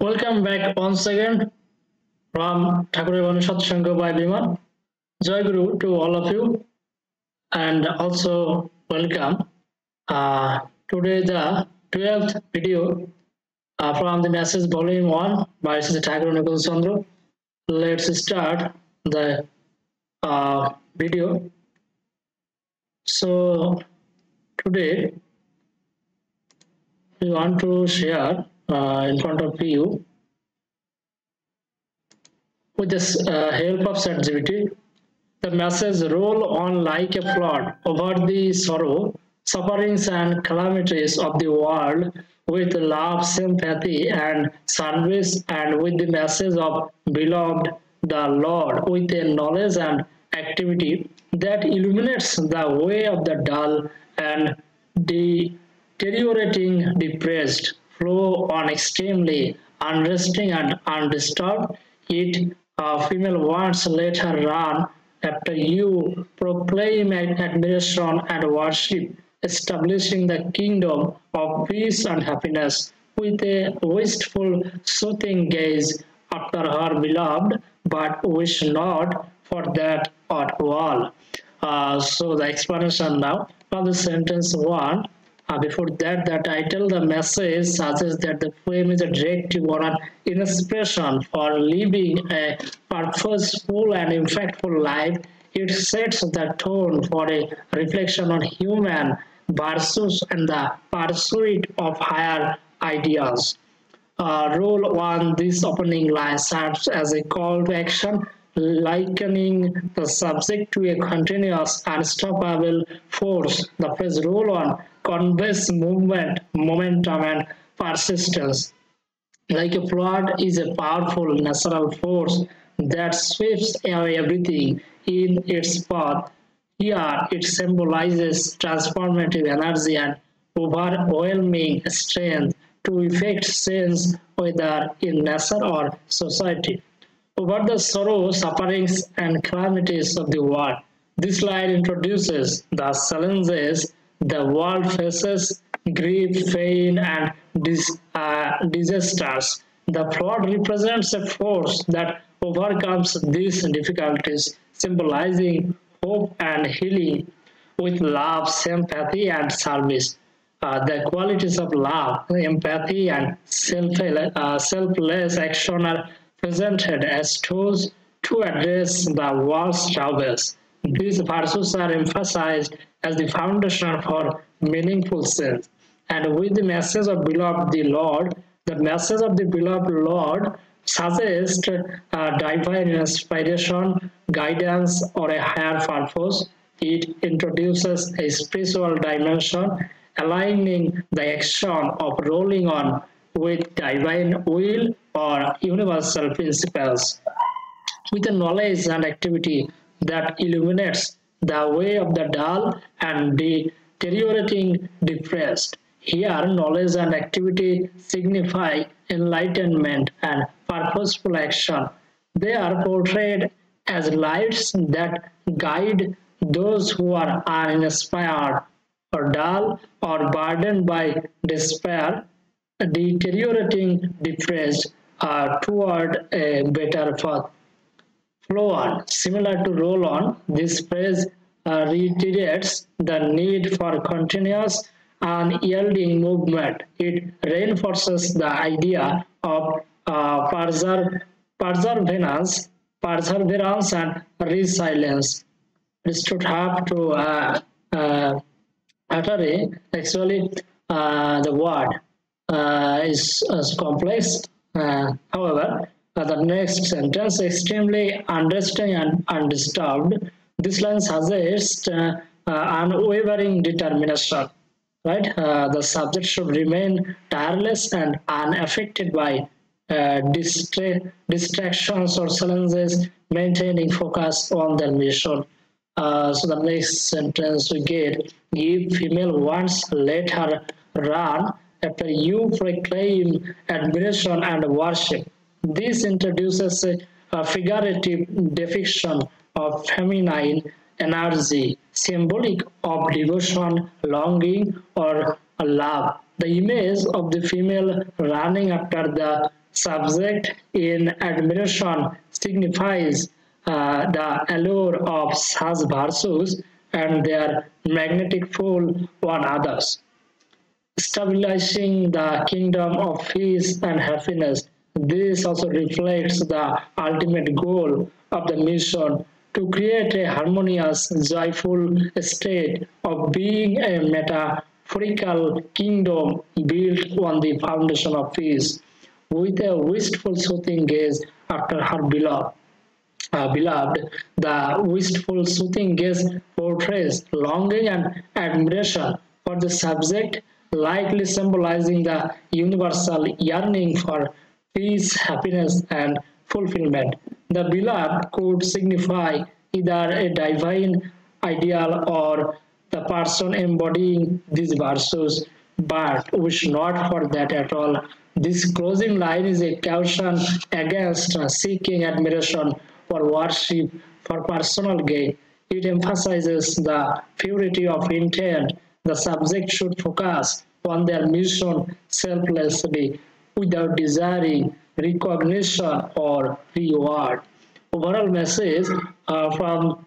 Welcome back once again from Thakurevani Satsanga by Biman. Joy Guru to all of you and also welcome. Today the 12th video from the message volume 1 by Sri Thakur Nikul Chandra. Let's start the video. So today we want to share in front of you with the help of ChatGPT the message roll on like a flood over the sorrow, sufferings and calamities of the world with love, sympathy and service, and with the message of beloved the Lord with a knowledge and activity that illuminates the way of the dull and deteriorating, depressed, flow on extremely unresting and undisturbed. It female wants let her run after you, proclaim admiration and worship, establishing the kingdom of peace and happiness with a wistful, soothing gaze after her beloved, but wish not for that at all. So the explanation now from the sentence one. Before that, the title, the message suggests that the poem is a directive or an inspiration for living a purposeful and impactful life. It sets the tone for a reflection on human virtues and the pursuit of higher ideals. Role 1, this opening line serves as a call to action, likening the subject to a continuous, unstoppable force. The phrase roll on conveys movement, momentum, and persistence. Like a flood is a powerful natural force that sweeps away everything in its path. Here it symbolizes transformative energy and overwhelming strength to effect change whether in nature or society. Over the sorrow, sufferings, and calamities of the world, this line introduces the challenges the world faces, grief, pain, and disasters. The flood represents a force that overcomes these difficulties, symbolizing hope and healing with love, sympathy, and service. The qualities of love, empathy, and selfless action are presented as tools to address the world's troubles. These virtues are emphasized as the foundation for meaningful sense. And with the message of beloved the Lord, the message of the beloved Lord suggests divine inspiration, guidance, or a higher purpose. It introduces a spiritual dimension, aligning the action of rolling on with divine will or universal principles. With a knowledge and activity that illuminates the way of the dull and deteriorating depressed. Here, knowledge and activity signify enlightenment and purposeful action. They are portrayed as lights that guide those who are uninspired or dull or burdened by despair, deteriorating, depressed, toward a better path. Flow on, similar to roll on, this phrase reiterates the need for continuous unyielding movement. It reinforces the idea of perseverance and resilience. This should have to utter actually the word is complex. However, the next sentence, extremely understanding and undisturbed. This line suggests unwavering determination. Right? The subject should remain tireless and unaffected by distractions or challenges, maintaining focus on their mission. So the next sentence we get, give female once, let her run after you, proclaim admiration and worship. This introduces a figurative depiction of feminine energy, symbolic of devotion, longing, or love. The image of the female running after the Subject in admiration signifies the allure of such verses and their magnetic pull on others, stabilizing the kingdom of peace and happiness. This also reflects the ultimate goal of the mission to create a harmonious, joyful state of being, a metaphorical kingdom built on the foundation of peace, with a wistful, soothing gaze after her beloved. The wistful, soothing gaze portrays longing and admiration for the subject, likely symbolizing the universal yearning for peace, happiness, and fulfillment. The beloved could signify either a divine ideal or the person embodying these virtues, but wish not for that at all. This closing line is a caution against seeking admiration for worship for personal gain. It emphasizes the purity of intent. The subject should focus on their mission selflessly without desiring recognition or reward. Overall message from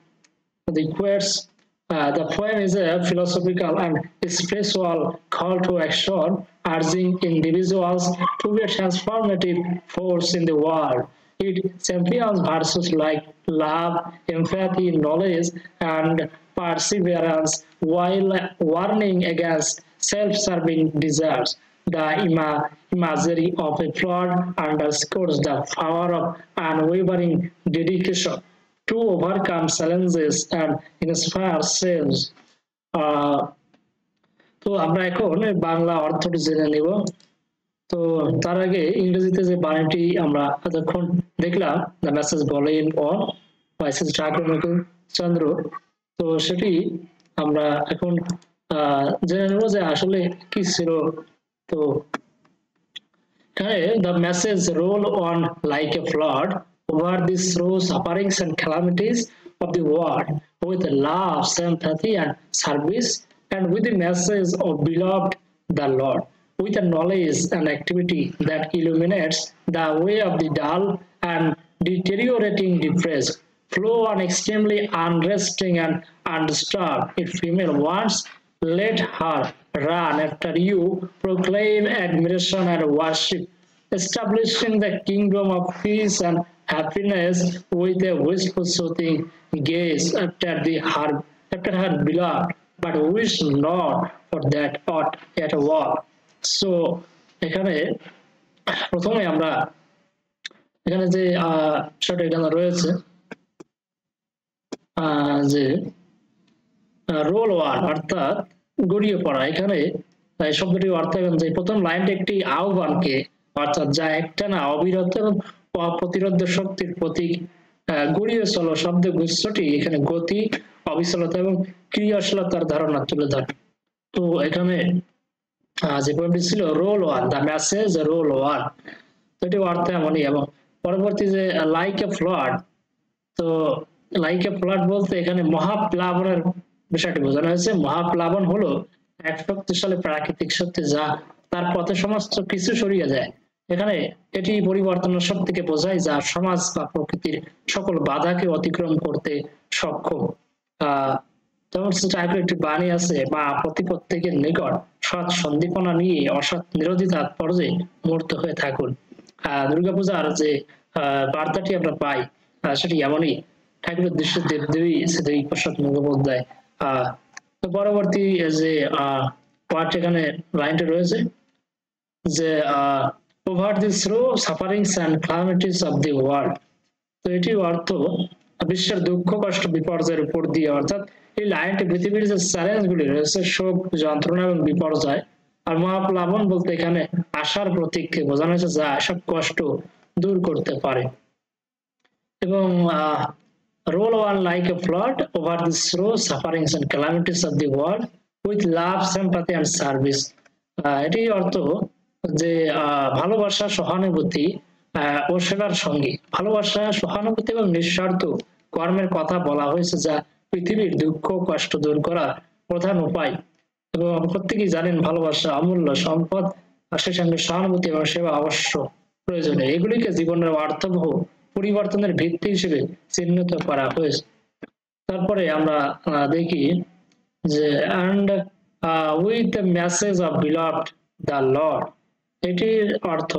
the quotes. The poem is a philosophical and spiritual call to action, urging individuals to be a transformative force in the world. It champions virtues like love, empathy, knowledge, and perseverance, while warning against self-serving desires. The imagery of a flood underscores the power of unwavering dedication to overcome challenges and inspire selves. তো আমরা এখন বাংলা অর্থটি জেনে নিব। তো তার আগে ইংরেজিতে যে বাণীটি আমরা এতক্ষণ দেখলাম, the message volume 1 by Shri Thakur Chandra, তো সেটি আমরা এখন জেনে নেব যে আসলে কি ছিল। তো এখানে the message roll on like a flood over the slow sufferings and calamities of the world with love, sympathy, and service, and with the message of beloved the Lord, with a knowledge and activity that illuminates the way of the dull and deteriorating depressed, flow on extremely unresting and undisturbed. If female wants, let her run after you, proclaim admiration and worship, establishing the kingdom of peace and happiness with a wistful soothing gaze after her beloved, but wish not for that ought at all. So এখানে প্রথমে আমরা এখানে যে short এখানে রয়েছে যে role one অর্থাৎ গড়িয়ে পড়া, এখানে শব্দটির অর্থ যে প্রথম লাইনটা একটি আহ্বানকে, অর্থাৎ যা একটানা অবিরত এবং অপ্রতিরোধ্য শক্তির প্রতীক, গড়িয়ে চলো শব্দ গুচ্ছটি এখানে গতি, অবিচলতা এবং ক্রিয়াশীলতার ধারণা তুলে ধরে। তো এখানে যে পয়েন্টটি ছিল role one, the message role one, তো এটি অর্থ এমনই। এবং পরবর্তী যে লাইক এ ফ্লাড, তো লাইক এ ফ্লাড বলতে এখানে মহাপ্লাবনের বিষয়টি বোঝানো হয়েছে। মহাপ্লাবন হলো এক শক্তিশালী প্রাকৃতিক শক্তি যা তার পথে সমস্ত কিছু সরিয়ে যায়। এখানে এটি পরিবর্তনের শক্তিকে বোঝায় যা সমাজ বা প্রকৃতির সকল বাধাকে অতিক্রম করতে সক্ষম। যেমন একটি বাণী আছে, বা প্রতিপত্তিকে নিকট সৎ সন্দীপনা নিয়ে অসৎ নিরোধী তাৎপর্যে মূর্ত হয়ে থাকুন। দুর্গাপূজার যে বার্তাটি আমরা পাই সেটি এমনই। ঠাকুরের দৃশ্য দেবদেবী শ্রী প্রসাদ মুখোপাধ্যায়। পরবর্তী যে পার্ট এখানে লাইনটা রয়েছে যে over the through sufferings and calamities of the world, তো এটি অর্থ বিশ্বের দুঃখ কষ্ট বিপর্যয়ের উপর দিয়ে, অর্থাৎ এই লাইনটি পৃথিবীর যে চ্যালেঞ্জ গুলি রয়েছে, শোক, যন্ত্রণা এবং বিপর্যয়। আর মহাপ্লাবন বলতে এখানে আশার প্রতীককে বোঝানো হয়েছে যা সব কষ্ট দূর করতে পারে। এবং roll on like a flood over the slow sufferings and calamities of the world with love, sympathy, and service. এটি অর্থ যে ভালোবাসা, সহানুভূতি ও সেবার সঙ্গে ভালোবাসা, সহানুভূতি এবং নিঃস্বার্থ কর্মের কথা বলা হয়েছে যা পৃথিবীর দুঃখ কষ্ট দূর করার প্রধান উপায়। এবং প্রত্যেকেই জানেন ভালোবাসা অমূল্য সম্পদ, আর সেই সঙ্গে সহানুভূতি এবং সেবা অবশ্য প্রয়োজনীয়। এগুলিকে জীবনের অর্থবহ পরিবর্তনের ভিত্তি হিসেবে চিহ্নিত করা হয়েছে। তারপরে আমরা দেখি যে and with the message of beloved the Lord, এটির অর্থ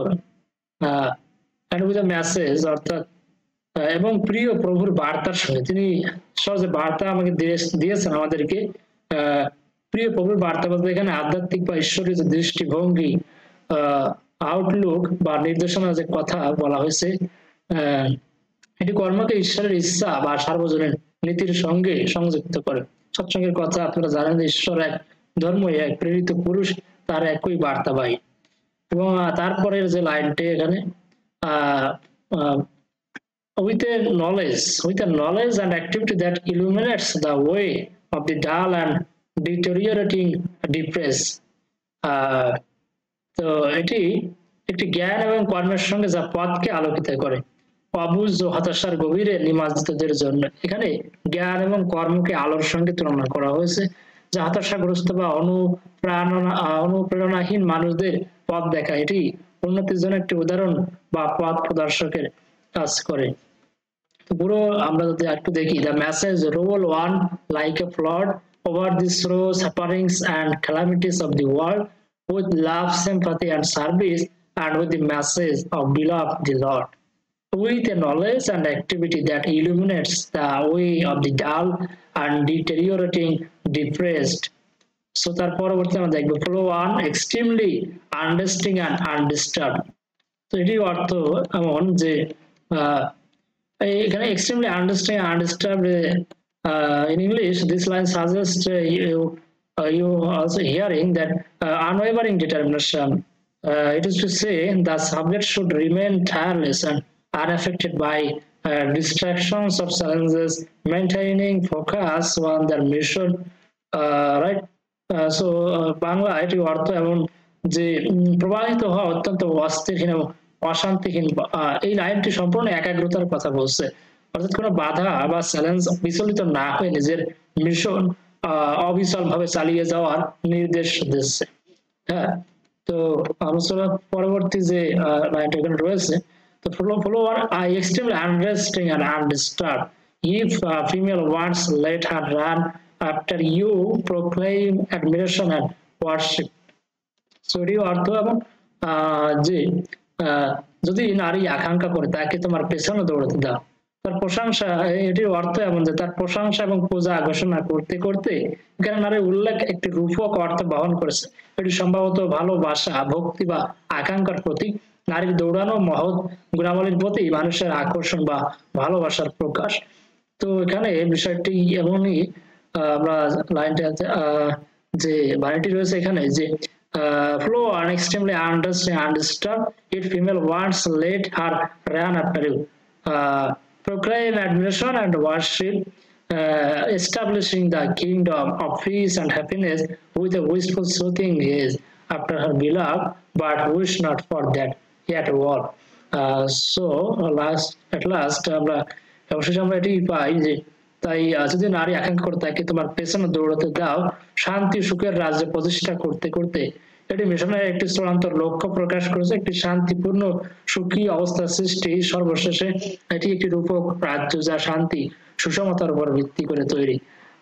and with the message অর্থাৎ এবং প্রিয় প্রভুর বার্তার সঙ্গে, তিনি সহজে বার্তা আমাকে দিয়েছেন আমাদেরকে। প্রিয় প্রভুর বার্তা বলতে এখানে আধ্যাত্মিক বা ঈশ্বরীয় দৃষ্টিভঙ্গি, আউটলুক বা নির্দেশনা যে কথা বলা হয়েছে, এটি কর্মকে ঈশ্বরের ইচ্ছা বা সার্বজনীন নীতির সঙ্গে সংযুক্ত করে। সৎসঙ্গের কথা আপনারা জানেন যে ঈশ্বর এক, ধর্ম এক, প্রেরিত পুরুষ তার একই বার্তাবাহী। এবং তারপরের যে লাইনটি এখানে with a knowledge and activity that illuminates the way of the dull and deteriorating depressed, তো এটি একটি জ্ঞান এবং কর্মের সঙ্গে যা পথকে আলোকিত করে অবুঝ ও হতাশার গভীরে নিমজ্জিতদের জন্য। এখানে জ্ঞান এবং কর্মকে আলোর সঙ্গে তুলনা করা হয়েছে, যা হতাশাগ্রস্ত বা অনুপ্রেরণাহীন মানুষদের পথ দেখা। এটি উন্নতির জন্য একটি উদাহরণ বা পথ প্রদর্শকের কাজ করে। তো পুরো আমরা যদি একটু দেখি, the message roll on like a flood over the sorrows, sufferings and calamities of the world with love, sympathy and service, and with the message of beloved the Lord, with a knowledge and activity that illuminates the way of the dull and deteriorating depressed. So তার পরবর্তী আমরা দেখবো flow on extremely understanding and undisturbed। তো এটি অর্থ এমন যে এখানে extremely understanding and undisturbed, in English this line suggests you also hearing that unwavering determination. It is to say the subject should remain tireless and unaffected by distractions or challenges, maintaining focus on their mission, right? So Bangla এটি অর্থ এমন যে প্রবাহিত হওয়া অত্যন্ত অস্থিরহীন এবং অশান্তিহীন। এই লাইনটি সম্পূর্ণ একাগ্রতার কথা বলছে, অর্থাৎ কোনো বাধা বা চ্যালেঞ্জ বিচলিত না হয়ে নিজের মিশন অবিচল ভাবে চালিয়ে যাওয়ার নির্দেশ দিচ্ছে। হ্যাঁ, তো আলোচনা পরবর্তী যে লাইনটা এখানে রয়েছে, তো follow I extremely unresting and undisturbed. If a female wants, let her run after you, proclaim admiration and worship. So এটি অর্থ এবং যে যদি নারী আকাঙ্ক্ষা করে তাকে তোমার পেছনে দৌড়াতে দাও। তার প্রশংসা, এটির অর্থ এমন যে তার প্রশংসা এবং পূজা ঘোষণা করতে করতে এখানে নারীর উল্লেখ একটি রূপক অর্থ বহন করেছে। এটি সম্ভবত ভালোবাসা, ভক্তি বা আকাঙ্ক্ষার প্রতীক। নারীর দৌড়ানো মহৎ গুণাবলীর প্রতি মানুষের আকর্ষণ বা ভালোবাসার প্রকাশ। তো এখানে বিষয়টি এমনই, আমরা লাইনটা যে বাণীটি রয়েছে এখানে যে flow on extremely undisturbed, if female wants, let her run after you, proclaim admiration and worship, establishing the kingdom of peace and happiness with a wistful soothing gaze after her beloved, but wish not for that yet all. So at last আমরা অবশেষে আমরা এটি পাই যে তাই যদি নারী আকাঙ্ক্ষা করে তাকে তোমার পেছনে দৌড়াতে দাও, শান্তি সুখের রাজ্য প্রতিষ্ঠা করতে করতে। এটি মিশনের একটি চূড়ান্ত লক্ষ্য প্রকাশ করেছে, একটি শান্তিপূর্ণ সুখী অবস্থা সৃষ্টি। সর্বশেষে এটি একটি রূপক রাজ্য যা শান্তি সুষমতার উপর ভিত্তি করে তৈরি।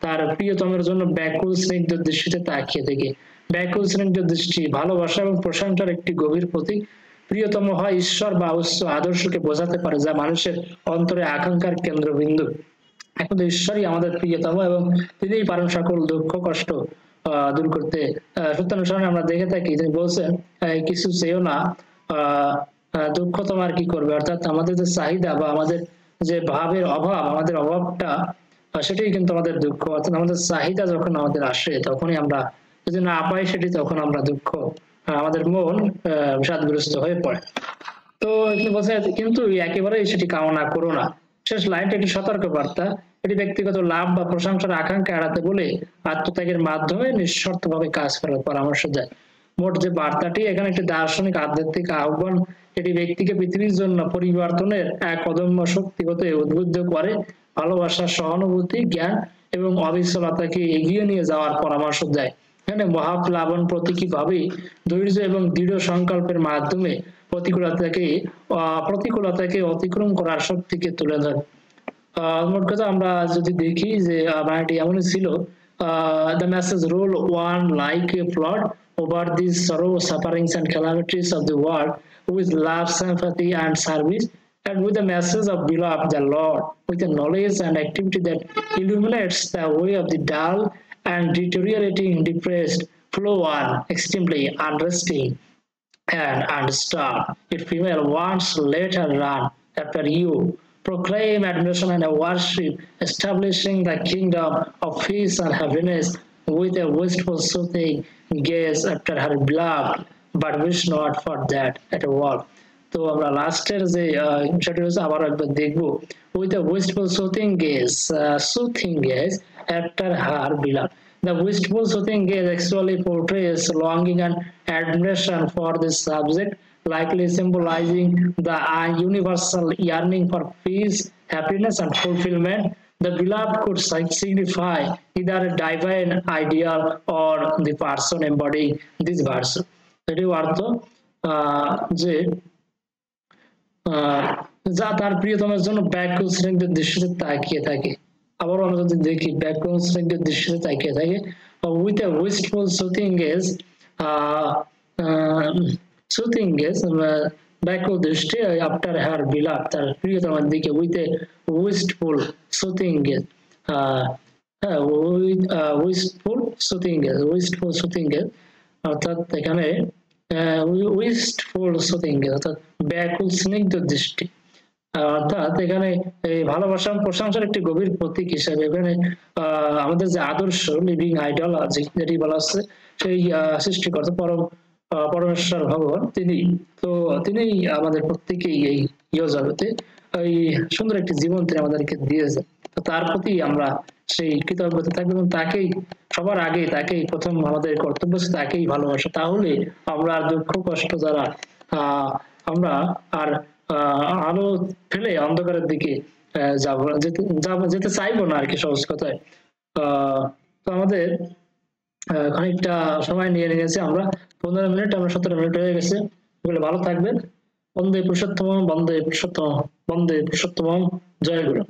তার প্রিয়তমের জন্য ব্যাকুল স্নিগ্ধ দৃষ্টিতে তাকিয়ে থেকে, ব্যাকুল স্নিগ্ধ দৃষ্টি ভালোবাসা এবং প্রশংসার একটি গভীর প্রতীক। প্রিয়তম হয় ঈশ্বর বা উচ্চ আদর্শকে বোঝাতে পারে যা মানুষের অন্তরে আকাঙ্ক্ষার কেন্দ্রবিন্দু। এখন ঈশ্বরই আমাদের প্রিয়তম এবং তিনিই পারেন সকল দুঃখ কষ্ট দূর করতে। সত্যানুসরণে আমরা দেখে থাকি তিনি বলছেন কিছু চেয়েও না, দুঃখ তোমার কি করবে, অর্থাৎ আমাদের যে চাহিদা বা আমাদের যে ভাবের অভাব, আমাদের অভাবটা সেটাই কিন্তু আমাদের দুঃখ। অর্থাৎ আমাদের চাহিদা যখন আমাদের আসে তখনই আমরা যদি না পাই সেটি, তখন আমরা দুঃখ, আমাদের মন বিষাদগ্রস্ত হয়ে পড়ে। তো বলছে কিন্তু একেবারেই সেটি কামনা করো না। শেষ লাইনটা একটি সতর্ক বার্তা, এটি ব্যক্তিগত লাভ বা প্রশংসার আকাঙ্ক্ষা এড়াতে বলে আত্মত্যাগের মাধ্যমে নিঃশর্তভাবে কাজ করার পরামর্শ দেয়। মোট যে বার্তাটি এখানে একটি দার্শনিক আধ্যাত্মিক আহ্বান, এটি ব্যক্তিকে পৃথিবীর জন্য পরিবর্তনের এক অদম্য শক্তি হতে উদ্বুদ্ধ করে, ভালোবাসা, সহানুভূতি, জ্ঞান এবং অবিচলতাকে এগিয়ে নিয়ে যাওয়ার পরামর্শ দেয়। এখানে মহাপ্লাবন প্রতীকী ভাবে ধৈর্য এবং দৃঢ় সংকল্পের মাধ্যমে প্রতিকূলতাকে অতিক্রম করার শক্তিকে তুলে ধরে। মোট কথা আমরা যদি দেখি যে বানানটি এমনই ছিল, the message roll on like a flood over these sorrow, sufferings and calamities of the world with love, sympathy and service, and with the message of beloved the Lord, with a knowledge and activity that illuminates the way of the dull and deteriorating depressed, flow on extremely unresting and undisturbed. If female wants, let her run after you. Proclaim admiration and worship, establishing the kingdom of peace and happiness with a wistful soothing gaze after her beloved, but wish not for that at all. তো আমরা লাস্টের যে বিষয়টি হচ্ছে আবার একবার দেখবো, with a wistful soothing gaze after her beloved. The wistful soothing gaze actually portrays longing and admiration for this subject, likely symbolizing the universal yearning for peace, happiness, and fulfillment. The beloved could signify either a divine ideal or the person embodying this verse. এটির অর্থ যে যা তার প্রিয়তমের জন্য ব্যাকুল স্নিগ্ধ দৃষ্টিতে তাকিয়ে থাকে। আবার আমরা যদি দেখি ব্যাকুল স্নিগ্ধ দৃষ্টিতে তাকিয়ে থাকে, with a wistful soothing gaze, ব্যাকুল দৃষ্টি after her beloved, তার প্রিয়তমের দিকে, with a wistful soothing gaze, wistful soothing gaze অর্থাৎ এখানে wistful soothing gaze অর্থাৎ ব্যাকুল স্নিগ্ধ দৃষ্টি, অর্থাৎ এখানে এই ভালোবাসা প্রশংসার একটি গভীর প্রতীক হিসেবে এখানে আমাদের যে আদর্শ লিভিং আইডল যেটি বলা হচ্ছে, সেই সৃষ্টিকর্তা পরমেশ্বর ভগবান তিনি আমাদের প্রত্যেকেই এই জগতে এই সুন্দর একটি জীবন তিনি আমাদেরকে দিয়েছেন। তো তার প্রতি আমরা সেই কৃতজ্ঞতা থাকবে এবং তাকেই সবার আগে, তাকেই প্রথম আমাদের কর্তব্য, তাকেই ভালোবাসা। তাহলে আমরা আর দুঃখ কষ্ট দ্বারা আমরা আর আলো ফেলে অন্ধকারের দিকে যেতে চাইবো না আর কি, সহজ কথায়। তো আমাদের খানিকটা সময় নিয়ে নিয়েছে, আমরা 15 মিনিট, আমরা 17 মিনিট হয়ে গেছে। ভালো থাকবেন। বন্দে পুরুষোত্তম, বন্দে পুরুষোত্তম, বন্দে পুরুষোত্তম। জয় গুরু।